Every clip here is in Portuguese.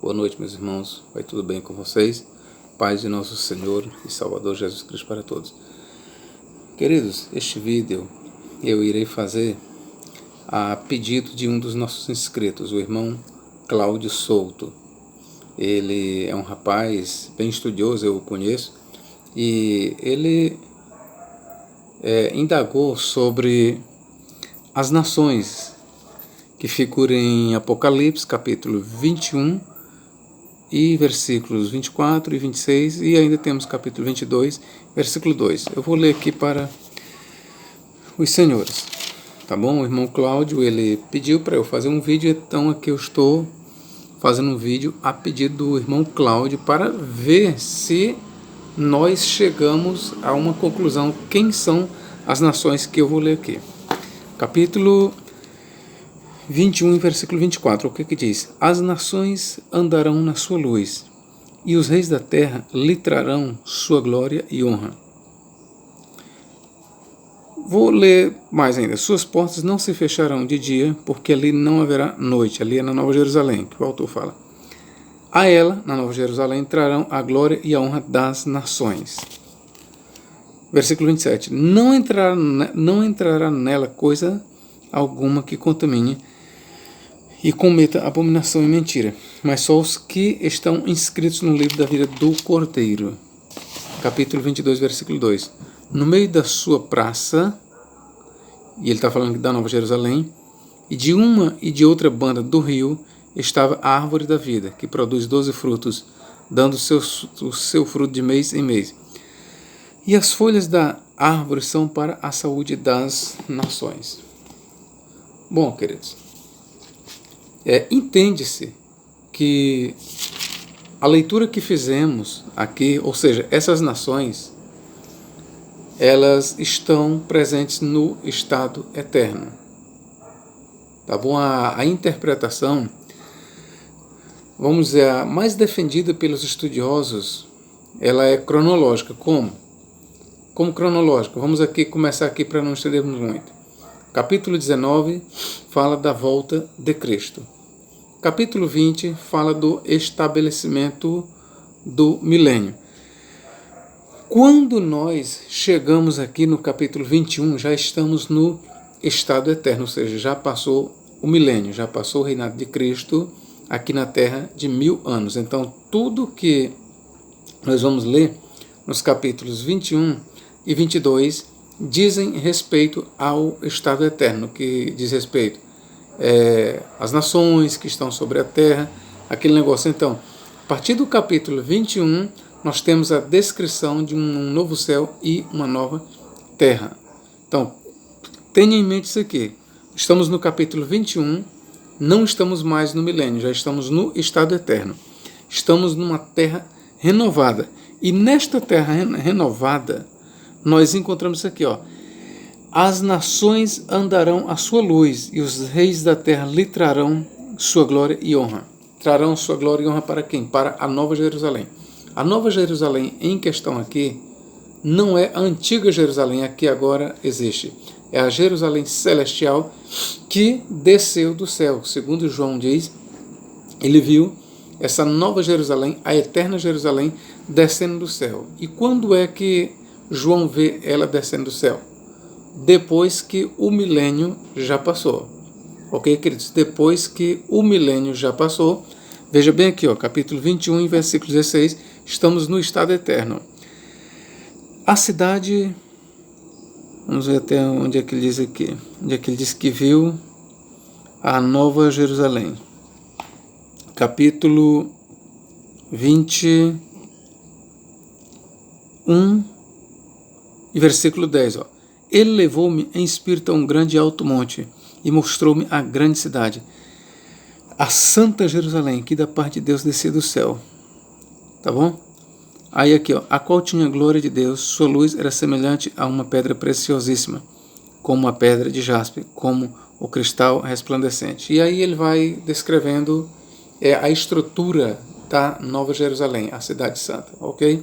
Boa noite, meus irmãos. Vai tudo bem com vocês? Paz de nosso Senhor e Salvador Jesus Cristo para todos. Queridos, este vídeo eu irei fazer a pedido de um dos nossos inscritos, o irmão Cláudio Souto. Ele é um rapaz bem estudioso, eu o conheço, e ele indagou sobre as nações que figuram em Apocalipse, capítulo 21, e versículos 24 e 26, e ainda temos capítulo 22, versículo 2. Eu vou ler aqui para os senhores, tá bom? O irmão Cláudio, ele pediu para eu fazer um vídeo, então aqui eu estou fazendo um vídeo a pedido do irmão Cláudio para ver se nós chegamos a uma conclusão. Quem são as nações que eu vou ler aqui? Capítulo 21, versículo 24, o que diz? As nações andarão na sua luz, e os reis da terra lhe trarão sua glória e honra. Vou ler mais ainda. Suas portas não se fecharão de dia, porque ali não haverá noite. Ali é na Nova Jerusalém, que o autor fala. A ela, na Nova Jerusalém, trarão a glória e a honra das nações. Versículo 27. Não entrará nela coisa alguma que contamine e cometa abominação e mentira, mas só os que estão inscritos no livro da vida do Cordeiro. Capítulo 22, versículo 2. No meio da sua praça, e ele está falando da Nova Jerusalém, e de uma e de outra banda do rio, estava a árvore da vida, que produz 12 frutos, dando o seu fruto de mês em mês. E as folhas da árvore são para a saúde das nações. Bom, queridos, entende-se que a leitura que fizemos aqui, ou seja, essas nações, elas estão presentes no estado eterno. Tá bom? A interpretação, vamos dizer, a mais defendida pelos estudiosos, ela é cronológica. Como cronológica? Vamos começar aqui para não estendermos muito. Capítulo 19 fala da volta de Cristo. Capítulo 20 fala do estabelecimento do milênio. Quando nós chegamos aqui no capítulo 21, já estamos no estado eterno, ou seja, já passou o milênio, já passou o reinado de Cristo aqui na Terra de 1000 anos. Então, tudo que nós vamos ler nos capítulos 21 e 22 dizem respeito ao estado eterno, que diz respeito às nações que estão sobre a terra, aquele negócio. Então, a partir do capítulo 21, nós temos a descrição de um novo céu e uma nova terra. Então, tenha em mente isso aqui. Estamos no capítulo 21, não estamos mais no milênio, já estamos no estado eterno. Estamos numa terra renovada. E nesta terra renovada, nós encontramos isso aqui, ó. As nações andarão à sua luz, e os reis da terra lhe trarão sua glória e honra. Trarão sua glória e honra para quem? Para a Nova Jerusalém. A Nova Jerusalém em questão aqui não é a antiga Jerusalém, a que agora existe. É a Jerusalém celestial que desceu do céu. Segundo João diz, ele viu essa Nova Jerusalém, a eterna Jerusalém, descendo do céu. E quando é que João vê ela descendo do céu? Depois que o milênio já passou. Ok, queridos? Depois que o milênio já passou, veja bem aqui, ó, capítulo 21, versículo 16, estamos no estado eterno. A cidade, vamos ver até onde é que ele diz aqui, onde é que ele diz que viu a Nova Jerusalém. Capítulo 21 e versículo 10, ó. Ele levou-me em espírito a um grande e alto monte e mostrou-me a grande cidade, a Santa Jerusalém, que da parte de Deus descia do céu. Tá bom? Aí aqui, ó, a qual tinha a glória de Deus, sua luz era semelhante a uma pedra preciosíssima, como a pedra de jaspe, como o cristal resplandecente. E aí ele vai descrevendo a estrutura da Nova Jerusalém, a cidade santa, ok?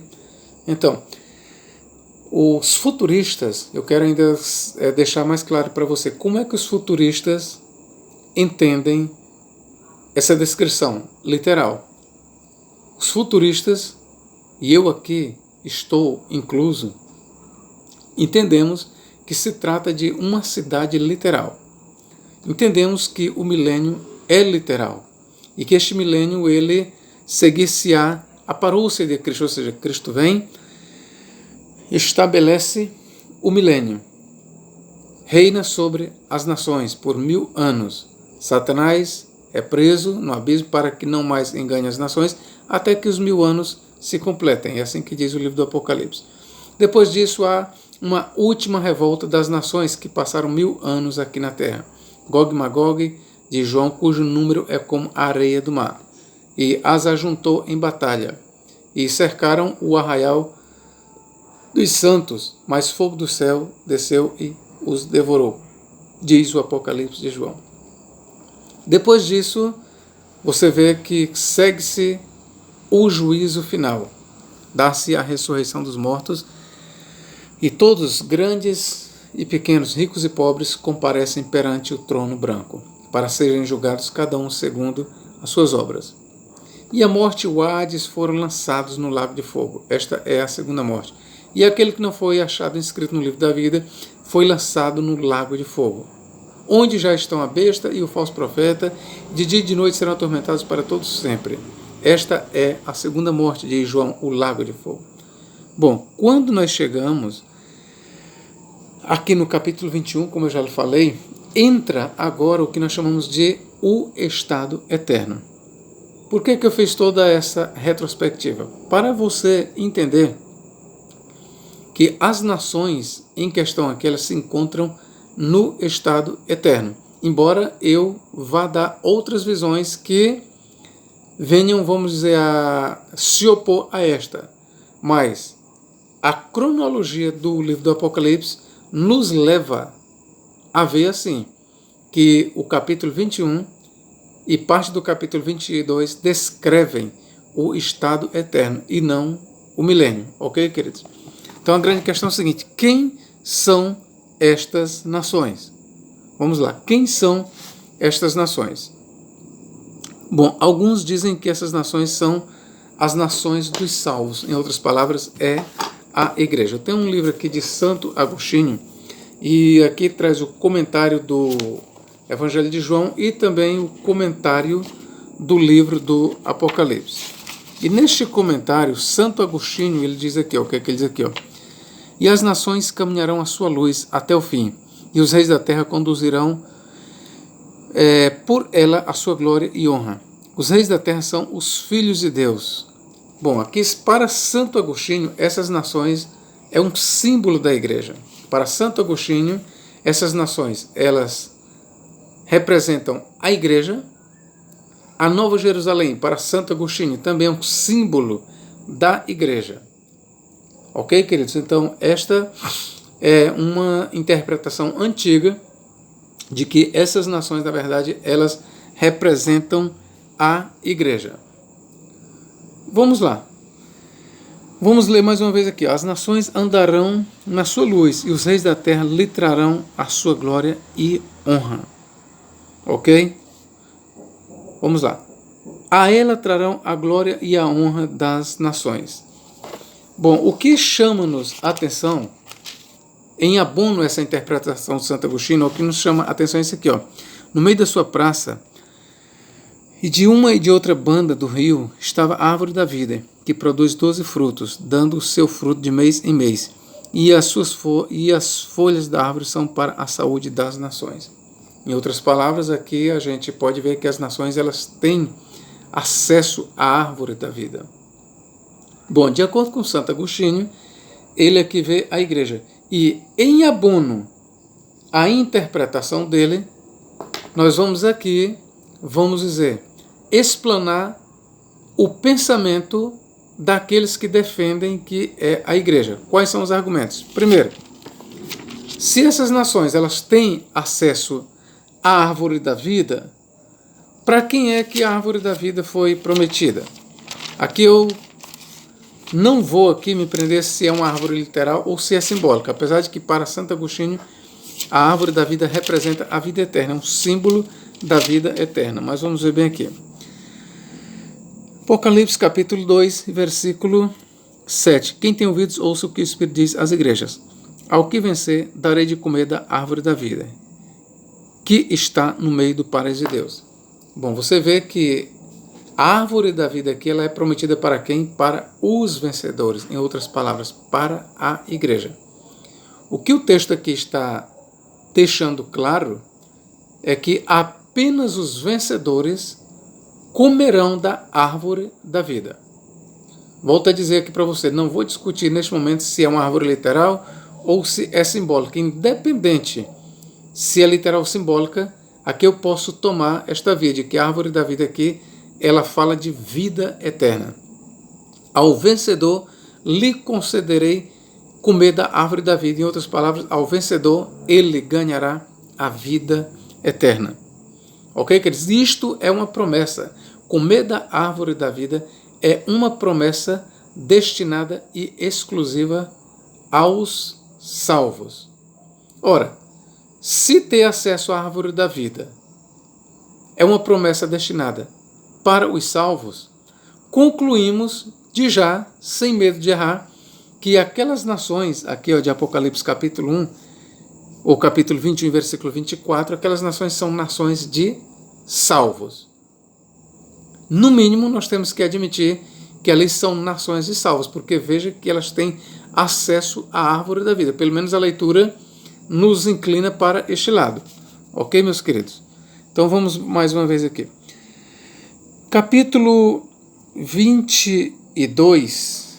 Então, os futuristas, eu quero ainda deixar mais claro para você como é que os futuristas entendem essa descrição literal. Os futuristas, e eu aqui estou incluso, entendemos que se trata de uma cidade literal. Entendemos que o milênio é literal e que este milênio ele seguir-se-á a parousia de Cristo, ou seja, Cristo vem, estabelece o milênio, reina sobre as nações por 1000 anos. Satanás é preso no abismo para que não mais engane as nações, até que os 1000 anos se completem. É assim que diz o livro do Apocalipse. Depois disso há uma última revolta das nações que passaram 1000 anos aqui na terra. Gog e Magog, de João, cujo número é como a areia do mar. E as ajuntou em batalha, e cercaram o arraial dos santos, mas fogo do céu desceu e os devorou, diz o Apocalipse de João. Depois disso, você vê que segue-se o juízo final, dá-se a ressurreição dos mortos, e todos, grandes e pequenos, ricos e pobres, comparecem perante o trono branco, para serem julgados cada um segundo as suas obras. E a morte e o Hades foram lançados no lago de fogo. Esta é a segunda morte. E aquele que não foi achado inscrito no livro da vida foi lançado no lago de fogo, onde já estão a besta e o falso profeta, de dia e de noite serão atormentados para todos sempre. Esta é a segunda morte, diz João, o lago de fogo. Bom, quando nós chegamos aqui no capítulo 21, como eu já lhe falei, entra agora o que nós chamamos de o estado eterno. Por que eu fiz toda essa retrospectiva? Para você entender que as nações em questão aqui, elas se encontram no estado eterno. Embora eu vá dar outras visões que venham, vamos dizer, a se opor a esta. Mas a cronologia do livro do Apocalipse nos leva a ver assim, que o capítulo 21 e parte do capítulo 22 descrevem o estado eterno e não o milênio. Ok, queridos? Então a grande questão é a seguinte: quem são estas nações? Vamos lá, quem são estas nações? Bom, alguns dizem que essas nações são as nações dos salvos. Em outras palavras, é a igreja. Eu tenho um livro aqui de Santo Agostinho, e aqui traz o comentário do Evangelho de João e também o comentário do livro do Apocalipse. E neste comentário, Santo Agostinho, ele diz aqui, o que é que ele diz aqui? E as nações caminharão a sua luz até o fim, e os reis da terra conduzirão por ela a sua glória e honra. Os reis da terra são os filhos de Deus. Bom, aqui para Santo Agostinho, essas nações é um símbolo da igreja. Para Santo Agostinho, essas nações, elas representam a igreja. A Nova Jerusalém, para Santo Agostinho, também é um símbolo da igreja. Ok, queridos? Então, esta é uma interpretação antiga de que essas nações, na verdade, elas representam a igreja. Vamos lá. Vamos ler mais uma vez aqui. As nações andarão na sua luz e os reis da terra lhe trarão a sua glória e honra. Ok? Vamos lá. A ela trarão a glória e a honra das nações. Bom, o que chama-nos a atenção, em abono essa interpretação de Santo Agostinho, o que nos chama a atenção é isso aqui, no meio da sua praça, e de uma e de outra banda do rio, estava a árvore da vida, que produz 12 frutos, dando o seu fruto de mês em mês, e as folhas da árvore são para a saúde das nações. Em outras palavras, aqui a gente pode ver que as nações elas têm acesso à árvore da vida. Bom, de acordo com Santo Agostinho, ele aqui vê a igreja. E em abono à interpretação dele, nós vamos aqui, vamos dizer, explanar o pensamento daqueles que defendem que é a igreja. Quais são os argumentos? Primeiro, se essas nações elas têm acesso à árvore da vida, para quem é que a árvore da vida foi prometida? Aqui eu não vou aqui me prender se é uma árvore literal ou se é simbólica, apesar de que para Santo Agostinho a árvore da vida representa a vida eterna, é um símbolo da vida eterna. Mas vamos ver bem aqui. Apocalipse capítulo 2, versículo 7. Quem tem ouvidos, ouça o que o Espírito diz às igrejas. Ao que vencer, darei de comer da árvore da vida, que está no meio do paraíso de Deus. Bom, você vê que a árvore da vida aqui ela é prometida para quem? Para os vencedores. Em outras palavras, para a igreja. O que o texto aqui está deixando claro é que apenas os vencedores comerão da árvore da vida. Volto a dizer aqui para você, não vou discutir neste momento se é uma árvore literal ou se é simbólica. Independente se é literal ou simbólica, aqui eu posso tomar esta via de que a árvore da vida aqui, ela fala de vida eterna. Ao vencedor lhe concederei comer da árvore da vida. Em outras palavras, ao vencedor ele ganhará a vida eterna. Ok, queridos? Isto é uma promessa. Comer da árvore da vida é uma promessa destinada e exclusiva aos salvos. Ora, se ter acesso à árvore da vida é uma promessa destinada para os salvos, concluímos de já, sem medo de errar, que aquelas nações, aqui de Apocalipse capítulo 1, ou capítulo 21, versículo 24, aquelas nações são nações de salvos. No mínimo, nós temos que admitir que ali são nações de salvos, porque veja que elas têm acesso à árvore da vida. Pelo menos a leitura nos inclina para este lado. Ok, meus queridos? Então vamos mais uma vez aqui. Capítulo 22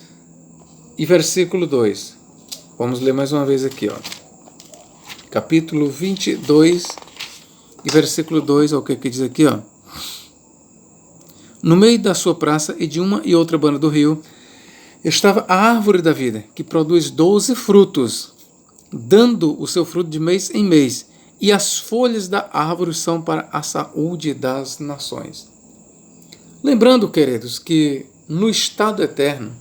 e versículo 2. Vamos ler mais uma vez aqui, ó. Capítulo 22 e versículo 2, o que diz aqui, ó. No meio da sua praça e de uma e outra banda do rio, estava a árvore da vida, que produz 12 frutos, dando o seu fruto de mês em mês, e as folhas da árvore são para a saúde das nações. Lembrando, queridos, que no estado eterno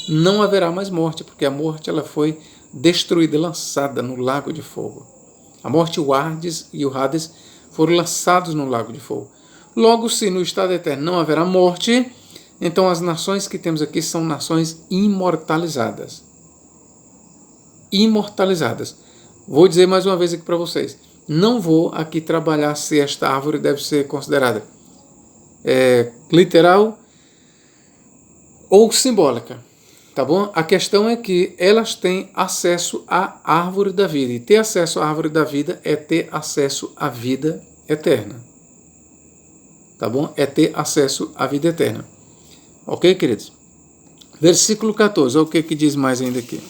não haverá mais morte, porque a morte ela foi destruída, lançada no lago de fogo. A morte, o Hades e o Hades foram lançados no lago de fogo. Logo, se no estado eterno não haverá morte, então as nações que temos aqui são nações imortalizadas. Imortalizadas. Vou dizer mais uma vez aqui para vocês. Não vou aqui trabalhar se esta árvore deve ser considerada literal ou simbólica. Tá bom? A questão é que elas têm acesso à árvore da vida. E ter acesso à árvore da vida é ter acesso à vida eterna. Tá bom? É ter acesso à vida eterna. Ok, queridos? Versículo 14. Olha o que diz mais ainda aqui.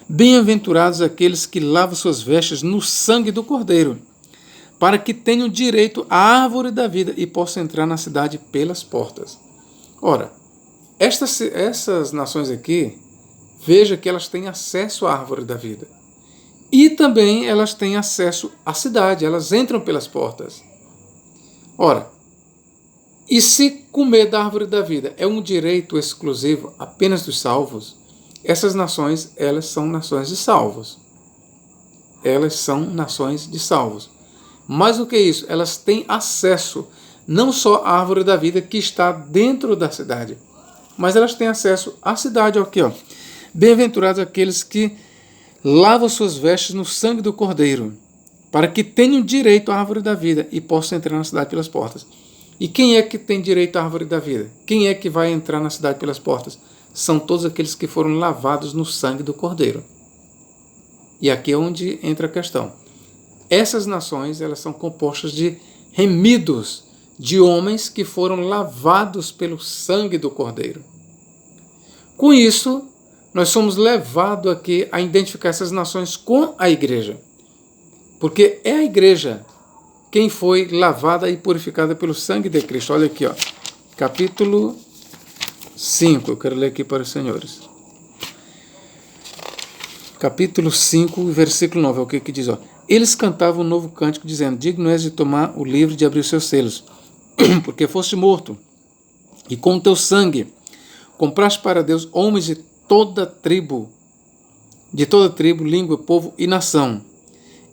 Bem-aventurados aqueles que lavam suas vestes no sangue do Cordeiro, para que tenham direito à árvore da vida e possam entrar na cidade pelas portas. Ora, essas nações aqui, veja que elas têm acesso à árvore da vida. E também elas têm acesso à cidade, elas entram pelas portas. Ora, e se comer da árvore da vida é um direito exclusivo apenas dos salvos, essas nações, elas são nações de salvos. Elas são nações de salvos. Mais do que isso, elas têm acesso não só à árvore da vida que está dentro da cidade, mas elas têm acesso à cidade. Aqui, ó. Bem-aventurados aqueles que lavam suas vestes no sangue do Cordeiro, para que tenham direito à árvore da vida e possam entrar na cidade pelas portas. E quem é que tem direito à árvore da vida? Quem é que vai entrar na cidade pelas portas? São todos aqueles que foram lavados no sangue do Cordeiro. E aqui é onde entra a questão. Essas nações, elas são compostas de remidos, de homens que foram lavados pelo sangue do Cordeiro. Com isso, nós somos levados aqui a identificar essas nações com a igreja. Porque é a igreja quem foi lavada e purificada pelo sangue de Cristo. Olha aqui, ó, capítulo 5, eu quero ler aqui para os senhores. Capítulo 5, versículo 9, é o que diz, ó. Eles cantavam um novo cântico, dizendo, digno és de tomar o livro e de abrir os seus selos, porque foste morto, e com o teu sangue compraste para Deus homens de toda tribo, língua, povo e nação,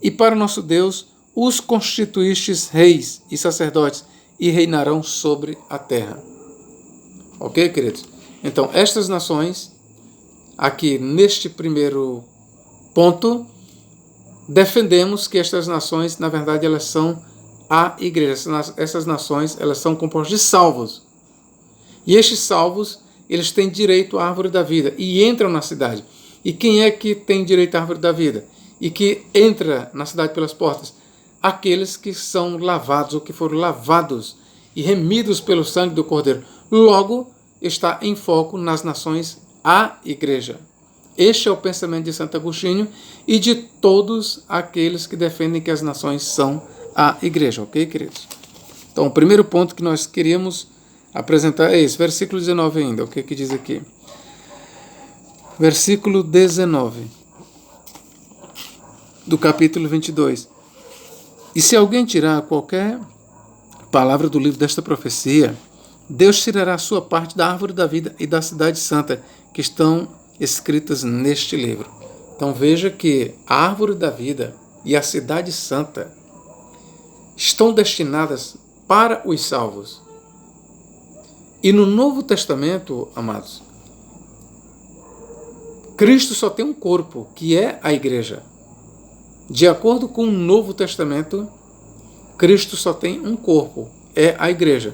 e para nosso Deus os constituístes reis e sacerdotes, e reinarão sobre a terra. Ok, queridos? Então, estas nações, aqui neste primeiro ponto, defendemos que estas nações, na verdade, elas são a igreja. Essas nações, elas são compostas de salvos. E estes salvos, eles têm direito à árvore da vida e entram na cidade. E quem é que tem direito à árvore da vida? E que entra na cidade pelas portas? Aqueles que são lavados ou que foram lavados e remidos pelo sangue do Cordeiro. Logo, está em foco nas nações a igreja. Este é o pensamento de Santo Agostinho e de todos aqueles que defendem que as nações são a igreja. Ok, queridos? Então, o primeiro ponto que nós queríamos apresentar é esse, versículo 19 ainda. O que diz aqui? Versículo 19 do capítulo 22. E se alguém tirar qualquer palavra do livro desta profecia, Deus tirará a sua parte da árvore da vida e da cidade santa, que estão escritas neste livro. Então veja que a árvore da vida e a cidade santa estão destinadas para os salvos. E no Novo Testamento, amados, Cristo só tem um corpo, que é a igreja. De acordo com o Novo Testamento, Cristo só tem um corpo, é a igreja.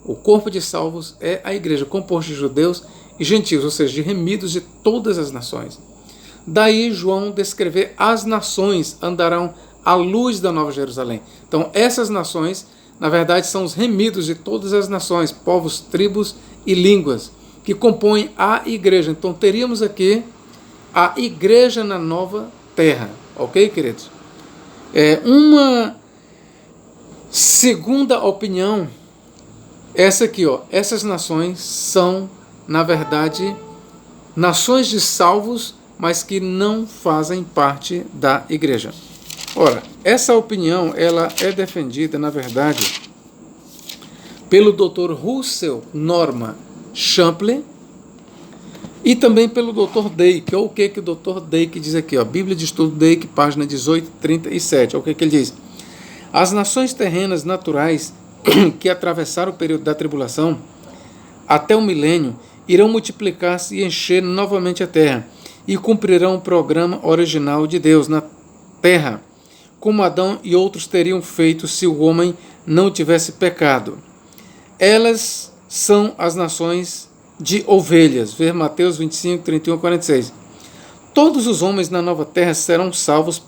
O corpo de salvos é a igreja, composto de judeus e gentios, ou seja, de remidos de todas as nações. Daí João descrever as nações andarão à luz da Nova Jerusalém. Então essas nações, na verdade, são os remidos de todas as nações, povos, tribos e línguas, que compõem a igreja. Então teríamos aqui a igreja na nova terra. Ok, queridos? Uma segunda opinião, essa aqui, essas nações são, na verdade, nações de salvos, mas que não fazem parte da igreja. Ora, essa opinião, ela é defendida, na verdade, pelo Dr. Russell Norman Champlin e também pelo Dr. Dake. O que o Dr. Dake diz aqui? Bíblia de Estudo Dake, página 1837. O que ele diz? As nações terrenas naturais que atravessaram o período da tribulação até o milênio irão multiplicar-se e encher novamente a terra e cumprirão o programa original de Deus na terra, como Adão e outros teriam feito se o homem não tivesse pecado. Elas são as nações de ovelhas. Ver Mateus 25, 31 a 46. Todos os homens na nova terra serão salvos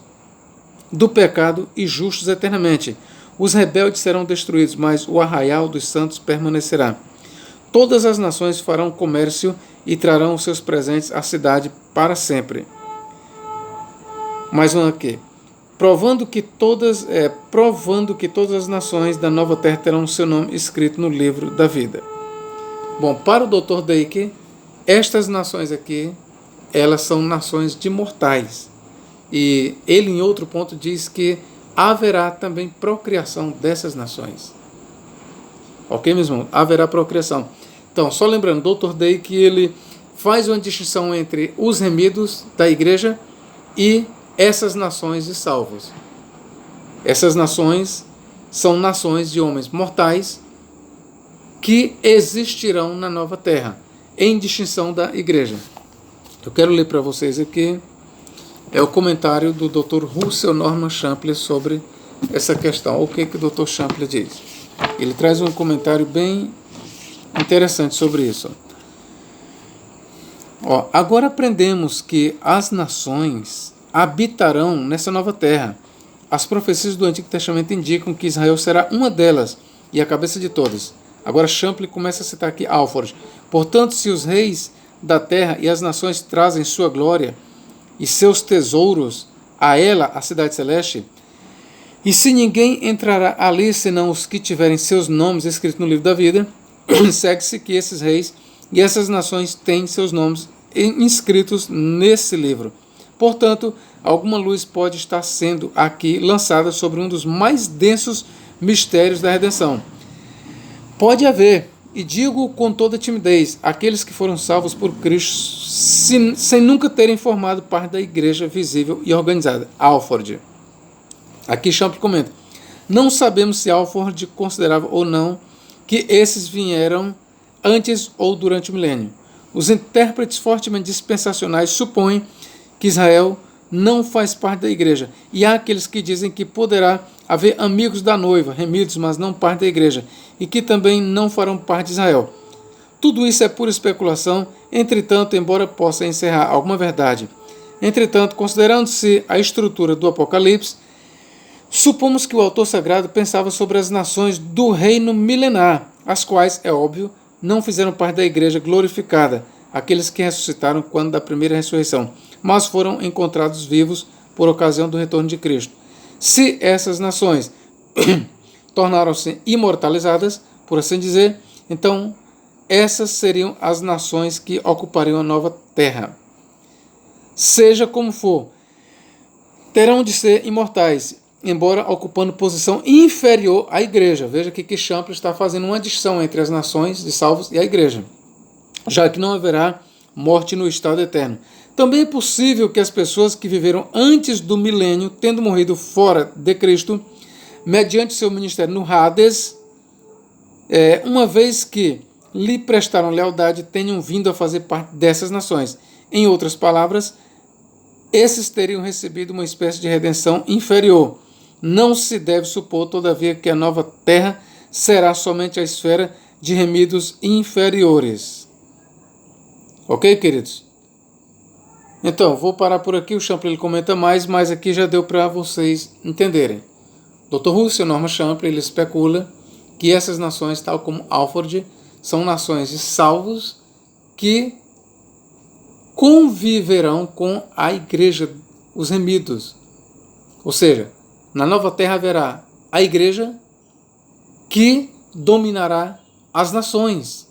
do pecado e justos eternamente. Os rebeldes serão destruídos, mas o arraial dos santos permanecerá. Todas as nações farão comércio e trarão os seus presentes à cidade para sempre. Mais uma aqui. Provando que todas as nações da nova terra terão seu nome escrito no livro da vida. Bom, para o Dr. Dake, estas nações aqui, elas são nações de mortais. E ele, em outro ponto, diz que haverá também procriação dessas nações. Ok, meus irmãos? Haverá procriação. Então, só lembrando, o Dr. Dake, ele faz uma distinção entre os remidos da igreja e essas nações de salvos. Essas nações são nações de homens mortais que existirão na nova terra, em distinção da igreja. Eu quero ler para vocês aqui, é o comentário do Dr. Russell Norman Champlin sobre essa questão. O que o Dr. Champlin diz? Ele traz um comentário bem interessante sobre isso. Agora aprendemos que as nações habitarão nessa nova terra. As profecias do Antigo Testamento indicam que Israel será uma delas e a cabeça de todas. Agora Champlin começa a citar aqui Alford. Portanto, se os reis da terra e as nações trazem sua glória e seus tesouros a ela, a cidade celeste, e se ninguém entrará ali senão os que tiverem seus nomes escritos no livro da vida, segue-se que esses reis e essas nações têm seus nomes inscritos nesse livro. Portanto, alguma luz pode estar sendo aqui lançada sobre um dos mais densos mistérios da redenção. Pode haver, e digo com toda timidez, aqueles que foram salvos por Cristo sem nunca terem formado parte da igreja visível e organizada. Alford. Aqui Champlin comenta. Não sabemos se Alford considerava ou não que esses vieram antes ou durante o milênio. Os intérpretes fortemente dispensacionais supõem que Israel não faz parte da igreja. E há aqueles que dizem que poderá haver amigos da noiva, remidos, mas não parte da igreja, e que também não farão parte de Israel. Tudo isso é pura especulação, entretanto, embora possa encerrar alguma verdade. Entretanto, considerando-se a estrutura do Apocalipse, supomos que o autor sagrado pensava sobre as nações do reino milenar, as quais, é óbvio, não fizeram parte da igreja glorificada, aqueles que ressuscitaram quando da primeira ressurreição, mas foram encontrados vivos por ocasião do retorno de Cristo. Se essas nações tornaram-se imortalizadas, por assim dizer, então essas seriam as nações que ocupariam a nova terra. Seja como for, terão de ser imortais, embora ocupando posição inferior à igreja. Veja que Champlin está fazendo uma adição entre as nações de salvos e a igreja, já que não haverá morte no estado eterno. Também é possível que as pessoas que viveram antes do milênio, tendo morrido fora de Cristo, mediante seu ministério no Hades, uma vez que lhe prestaram lealdade, tenham vindo a fazer parte dessas nações. Em outras palavras, esses teriam recebido uma espécie de redenção inferior. Não se deve supor, todavia, que a nova terra será somente a esfera de remidos inferiores. Ok, queridos? Então, vou parar por aqui. O Champlin comenta mais, mas aqui já deu para vocês entenderem. Dr. Russell Norman Champlin ele especula que essas nações, tal como Alford, são nações de salvos que conviverão com a igreja, os remidos. Ou seja, na nova terra haverá a igreja que dominará as nações.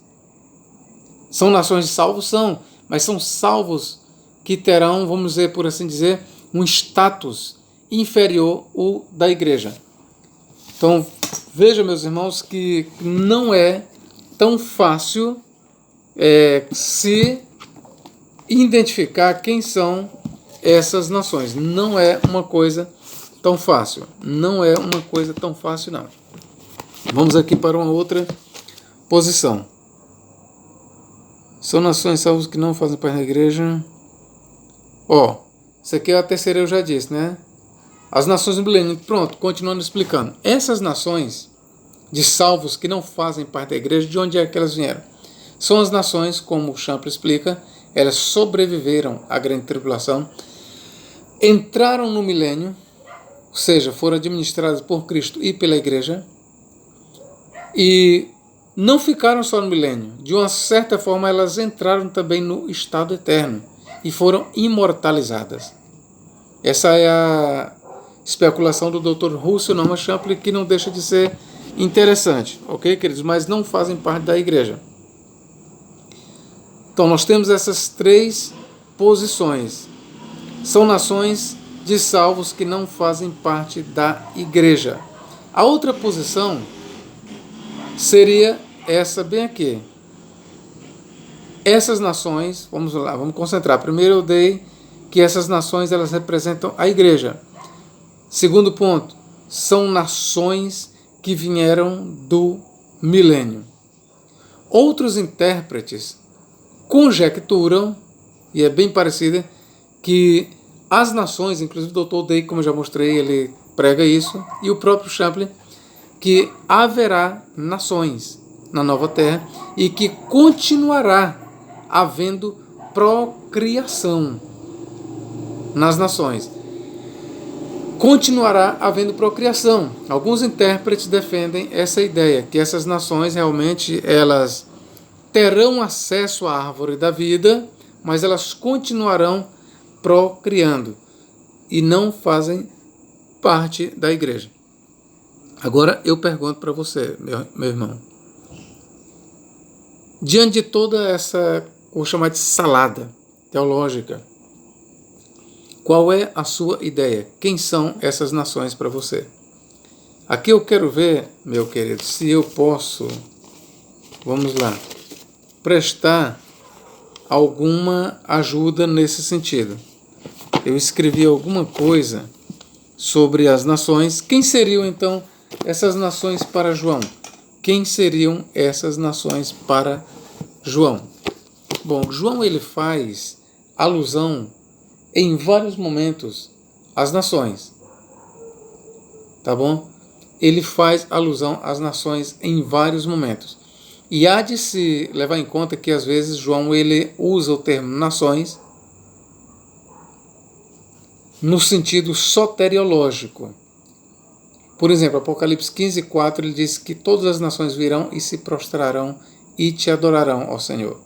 São nações de salvos? São, mas são salvos que terão, vamos dizer, por assim dizer, um status inferior ao da igreja. Então, veja, meus irmãos, que não é tão fácil se identificar quem são essas nações. Não é uma coisa tão fácil. Não é uma coisa tão fácil, não. Vamos aqui para uma outra posição. São nações salvas que não fazem parte da igreja. Isso aqui é a terceira, eu já disse, né? As nações do milênio. Pronto, continuando explicando. Essas nações de salvos que não fazem parte da igreja, de onde é que elas vieram? São as nações, como o Champlin explica, elas sobreviveram à grande tribulação, entraram no milênio, ou seja, foram administradas por Cristo e pela igreja, e não ficaram só no milênio. De uma certa forma, elas entraram também no estado eterno e foram imortalizadas. Essa é a especulação do Dr. Russell Norman Champlin, que não deixa de ser interessante, ok, queridos? Mas não fazem parte da igreja. Então, nós temos essas três posições. São nações de salvos que não fazem parte da igreja. A outra posição seria essa bem aqui. Essas nações, vamos lá, vamos concentrar. Primeiro eu dei que essas nações elas representam a igreja. Segundo ponto, são nações que vieram do milênio. Outros intérpretes conjecturam, e é bem parecida, que as nações, inclusive o Dr. Day, como eu já mostrei, ele prega isso, e o próprio Champlin, que haverá nações na nova terra e que continuará havendo procriação nas nações. Continuará havendo procriação. Alguns intérpretes defendem essa ideia, que essas nações realmente elas terão acesso à árvore da vida, mas elas continuarão procriando e não fazem parte da igreja. Agora eu pergunto para você, meu irmão, diante de toda essa, vou chamar de salada teológica, qual é a sua ideia? Quem são essas nações para você? Aqui eu quero ver, meu querido, se eu posso, vamos lá, prestar alguma ajuda nesse sentido. Eu escrevi alguma coisa sobre as nações. Quem seriam então essas nações para João? Quem seriam essas nações para João? Bom, João ele faz alusão em vários momentos às nações. Tá bom? Ele faz alusão às nações em vários momentos. E há de se levar em conta que às vezes João ele usa o termo nações no sentido soteriológico. Por exemplo, Apocalipse 15:4 ele diz que todas as nações virão e se prostrarão e te adorarão, ó Senhor.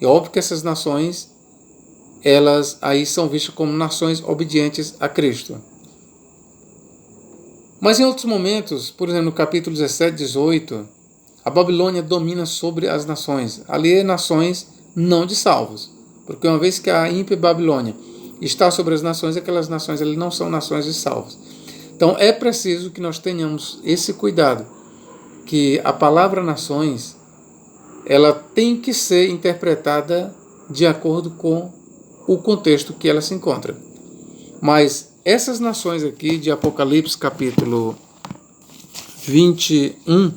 É óbvio que essas nações, elas aí são vistas como nações obedientes a Cristo. Mas em outros momentos, por exemplo, no capítulo 17, 18, a Babilônia domina sobre as nações. Ali é nações não de salvos. Porque uma vez que a ímpia Babilônia está sobre as nações, aquelas nações ali não são nações de salvos. Então é preciso que nós tenhamos esse cuidado, que a palavra nações, ela tem que ser interpretada de acordo com o contexto que ela se encontra. Mas essas nações aqui de Apocalipse capítulo 21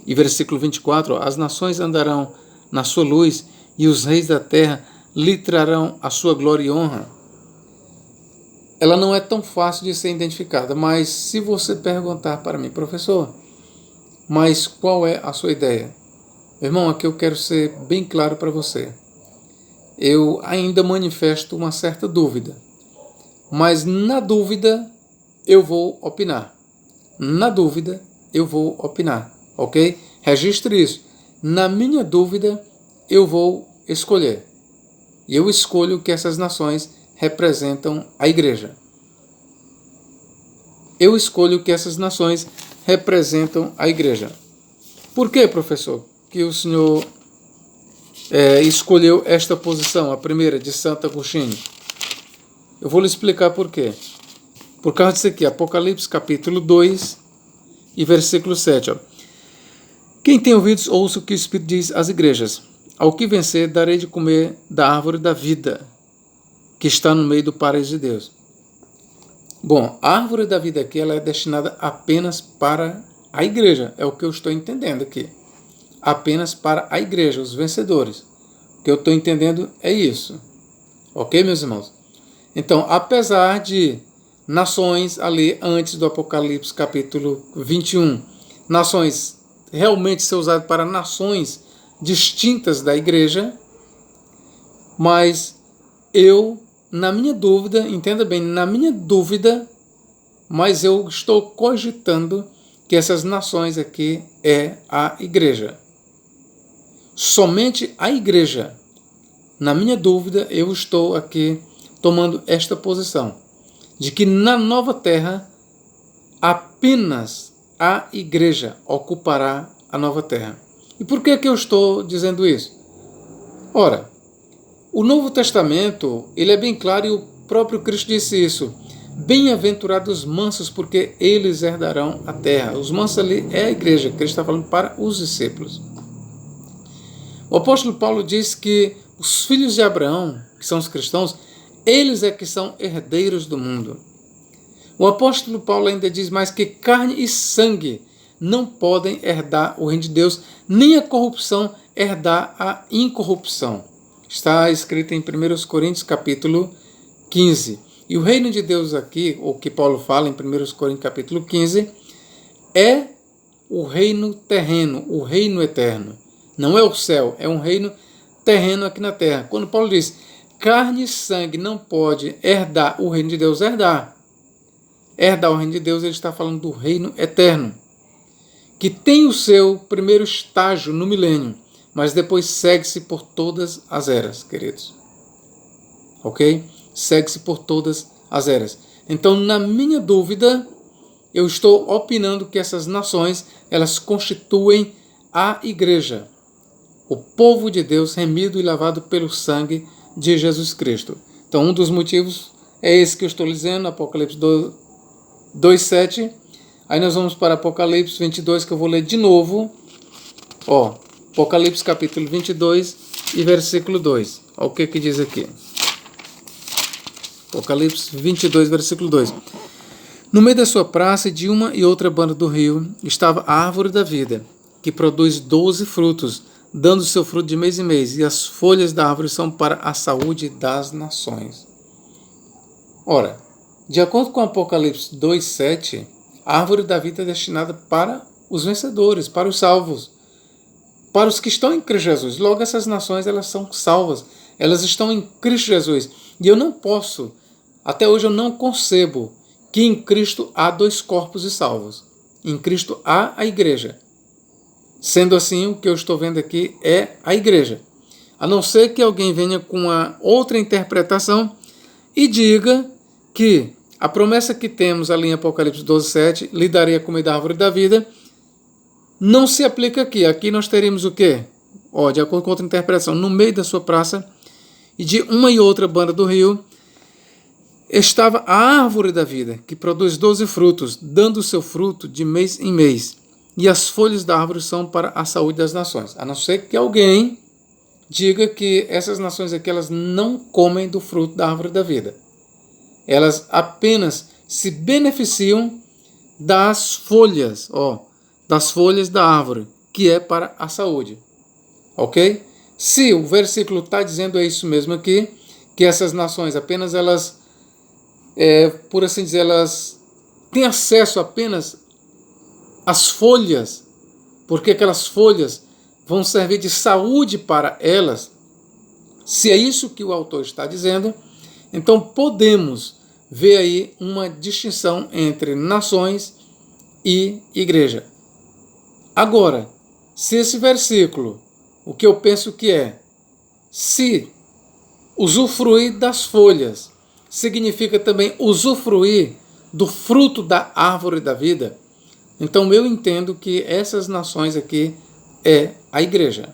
e versículo 24, as nações andarão na sua luz e os reis da terra lhe trarão a sua glória e honra. Ela não é tão fácil de ser identificada, mas se você perguntar para mim, professor, mas qual é a sua ideia? Irmão, aqui eu quero ser bem claro para você. Eu ainda manifesto uma certa dúvida, mas na dúvida eu vou opinar. Na dúvida eu vou opinar, ok? Registre isso. Na minha dúvida eu vou escolher. E eu escolho que essas nações representam a igreja. Eu escolho que essas nações representam a igreja. Por que, professor, que o senhor escolheu esta posição, a primeira de Santo Agostinho? Eu vou lhe explicar por quê. Por causa disso aqui, Apocalipse capítulo 2 e versículo 7. Ó. Quem tem ouvidos, ouça o que o Espírito diz às igrejas. Ao que vencer, darei de comer da árvore da vida, que está no meio do paraíso de Deus. Bom, a árvore da vida aqui ela é destinada apenas para a igreja. É o que eu estou entendendo aqui. Apenas para a igreja, os vencedores. O que eu estou entendendo é isso. Ok, meus irmãos? Então, apesar de nações ali antes do Apocalipse capítulo 21, nações realmente ser usadas para nações distintas da igreja, mas eu, na minha dúvida, entenda bem, na minha dúvida, mas eu estou cogitando que essas nações aqui é a igreja. Somente a igreja. Na minha dúvida, eu estou aqui tomando esta posição, de que na nova terra, apenas a igreja ocupará a nova terra. E por que eu estou dizendo isso? Ora, o Novo Testamento, ele é bem claro e o próprio Cristo disse isso. Bem-aventurados os mansos, porque eles herdarão a terra. Os mansos ali é a igreja, Cristo está falando para os discípulos. O apóstolo Paulo diz que os filhos de Abraão, que são os cristãos, eles é que são herdeiros do mundo. O apóstolo Paulo ainda diz mais que carne e sangue não podem herdar o reino de Deus, nem a corrupção herdar a incorrupção. Está escrito em 1 Coríntios capítulo 15. E o reino de Deus aqui, o que Paulo fala em 1 Coríntios capítulo 15, é o reino terreno, o reino eterno. Não é o céu, é um reino terreno aqui na terra. Quando Paulo diz carne e sangue não pode herdar o reino de Deus, herdar o reino de Deus, ele está falando do reino eterno, que tem o seu primeiro estágio no milênio, mas depois segue-se por todas as eras, queridos. Ok? Segue-se por todas as eras. Então, na minha dúvida, eu estou opinando que essas nações, elas constituem a igreja, o povo de Deus remido e lavado pelo sangue de Jesus Cristo. Então, um dos motivos é esse que eu estou dizendo, Apocalipse 2:7. Aí nós vamos para Apocalipse 22, que eu vou ler de novo. Ó, Apocalipse capítulo 22 e versículo 2. Olha o que diz aqui. Apocalipse 22, versículo 2. No meio da sua praça, de uma e outra banda do rio, estava a árvore da vida, que produz 12 frutos, dando seu fruto de mês em mês, e as folhas da árvore são para a saúde das nações. Ora, de acordo com Apocalipse 2:7, a árvore da vida é destinada para os vencedores, para os salvos, para os que estão em Cristo Jesus. Logo, essas nações, elas são salvas, elas estão em Cristo Jesus. E eu não posso, até hoje eu não concebo que em Cristo há dois corpos de salvos. Em Cristo há a igreja. Sendo assim, o que eu estou vendo aqui é a igreja. A não ser que alguém venha com uma outra interpretação e diga que a promessa que temos ali em Apocalipse 12:7, lhe darei a comer da árvore da vida, não se aplica aqui. Aqui nós teríamos o quê? De acordo com outra interpretação, no meio da sua praça e de uma e outra banda do rio, estava a árvore da vida, que produz 12 frutos, dando o seu fruto de mês em mês. E as folhas da árvore são para a saúde das nações. A não ser que alguém diga que essas nações aqui, elas não comem do fruto da árvore da vida. Elas apenas se beneficiam das folhas, das folhas da árvore, que é para a saúde. Ok? Se o versículo está dizendo isso mesmo aqui, que essas nações apenas elas, por assim dizer, elas têm acesso apenas às folhas, porque aquelas folhas vão servir de saúde para elas. Se é isso que o autor está dizendo, então podemos ver aí uma distinção entre nações e igreja. Agora, se esse versículo, o que eu penso que se usufruir das folhas significa também usufruir do fruto da árvore da vida, então eu entendo que essas nações aqui é a igreja.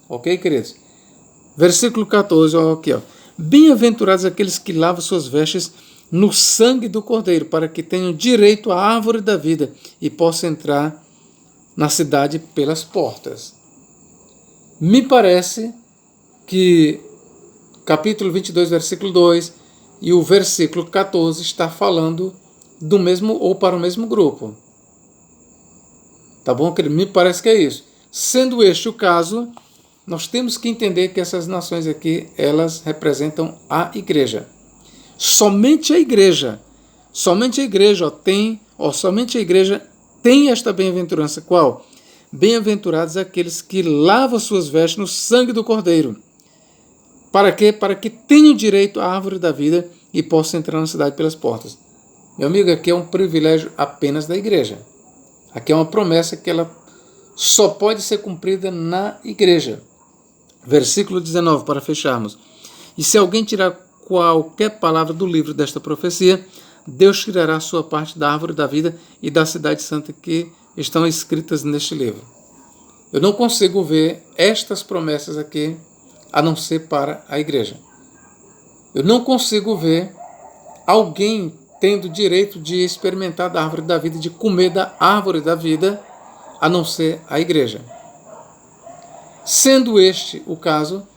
Ok, queridos? Versículo 14, aqui, Bem-aventurados aqueles que lavam suas vestes no sangue do Cordeiro, para que tenham direito à árvore da vida e possam entrar na cidade pelas portas. Me parece que capítulo 22, versículo 2 e o versículo 14 está falando do mesmo ou para o mesmo grupo. Tá bom? Me parece que é isso. Sendo este o caso, nós temos que entender que essas nações aqui, elas representam a igreja. Somente a igreja tem esta bem-aventurança. Qual? Bem-aventurados aqueles que lavam suas vestes no sangue do Cordeiro. Para quê? Para que tenham direito à árvore da vida e possam entrar na cidade pelas portas. Meu amigo, aqui é um privilégio apenas da igreja. Aqui é uma promessa que ela só pode ser cumprida na igreja. Versículo 19, para fecharmos. E se alguém tirar qualquer palavra do livro desta profecia, Deus tirará a sua parte da árvore da vida e da cidade santa que estão escritas neste livro. Eu não consigo ver estas promessas aqui a não ser para a igreja. Eu não consigo ver alguém tendo direito de experimentar da árvore da vida, de comer da árvore da vida, a não ser a igreja. Sendo este o caso,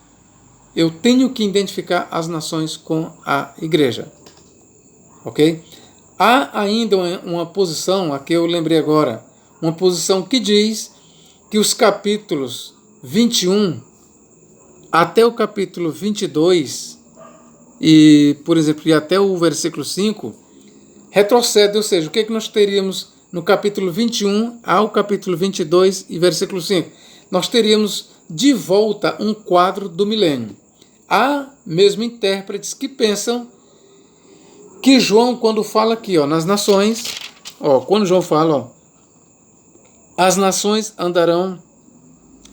eu tenho que identificar as nações com a igreja. Ok? Há ainda uma posição, aqui eu lembrei agora, uma posição que diz que os capítulos 21 até o capítulo 22, e, por exemplo, e até o versículo 5, retrocede, ou seja, o que nós teríamos no capítulo 21 ao capítulo 22 e versículo 5? Nós teríamos de volta um quadro do milênio. Há mesmo intérpretes que pensam que João, quando fala aqui, nas nações, quando João fala, as nações andarão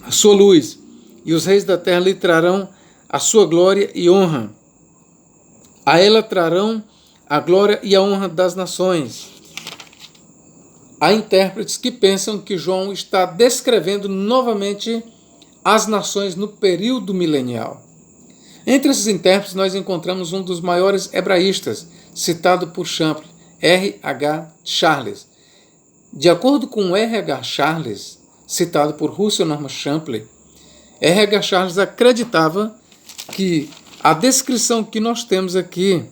a sua luz, e os reis da terra lhe trarão a sua glória e honra. A ela trarão a glória e a honra das nações. Há intérpretes que pensam que João está descrevendo novamente as nações no período milenial. Entre esses intérpretes nós encontramos um dos maiores hebraístas, citado por Champlin, R.H. Charles. De acordo com R.H. Charles, citado por Russell Norman Champlin, R.H. Charles acreditava que a descrição que nós temos aqui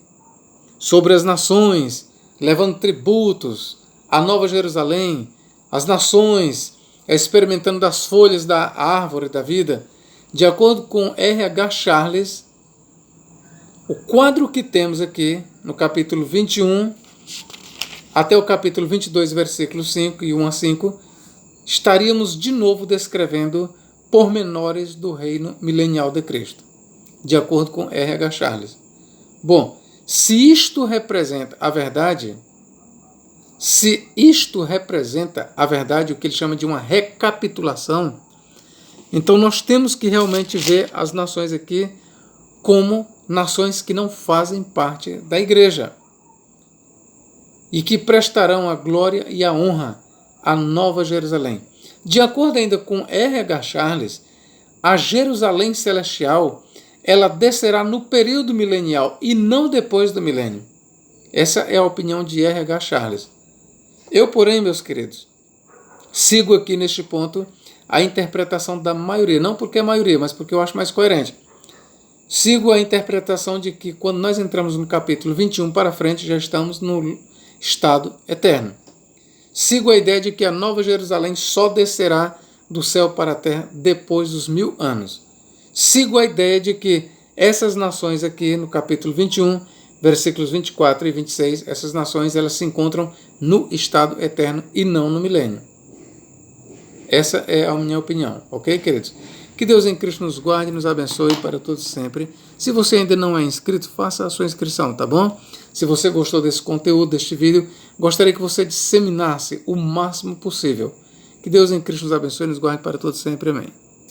sobre as nações levando tributos à Nova Jerusalém, as nações experimentando das folhas da árvore da vida, De acordo com R.H. Charles, o quadro que temos aqui no capítulo 21 até o capítulo 22, versículos 5 e 1 a 5, estaríamos de novo descrevendo pormenores do reino milenial de Cristo, de acordo com R.H. Charles. Bom, se isto representa a verdade, o que ele chama de uma recapitulação, então nós temos que realmente ver as nações aqui como nações que não fazem parte da igreja e que prestarão a glória e a honra à Nova Jerusalém. De acordo ainda com R.H. Charles, a Jerusalém celestial, ela descerá no período milenial e não depois do milênio. Essa é a opinião de R.H. Charles. Eu, porém, meus queridos, sigo aqui neste ponto a interpretação da maioria, não porque é a maioria, mas porque eu acho mais coerente. Sigo a interpretação de que quando nós entramos no capítulo 21 para frente, já estamos no estado eterno. Sigo a ideia de que a Nova Jerusalém só descerá do céu para a terra depois dos 1000 anos. Sigo a ideia de que essas nações aqui no capítulo 21, versículos 24 e 26, essas nações elas se encontram no estado eterno e não no milênio. Essa é a minha opinião, ok, queridos? Que Deus em Cristo nos guarde e nos abençoe para todos sempre. Se você ainda não é inscrito, faça a sua inscrição, tá bom? Se você gostou desse conteúdo, deste vídeo, gostaria que você disseminasse o máximo possível. Que Deus em Cristo nos abençoe e nos guarde para todos sempre. Amém.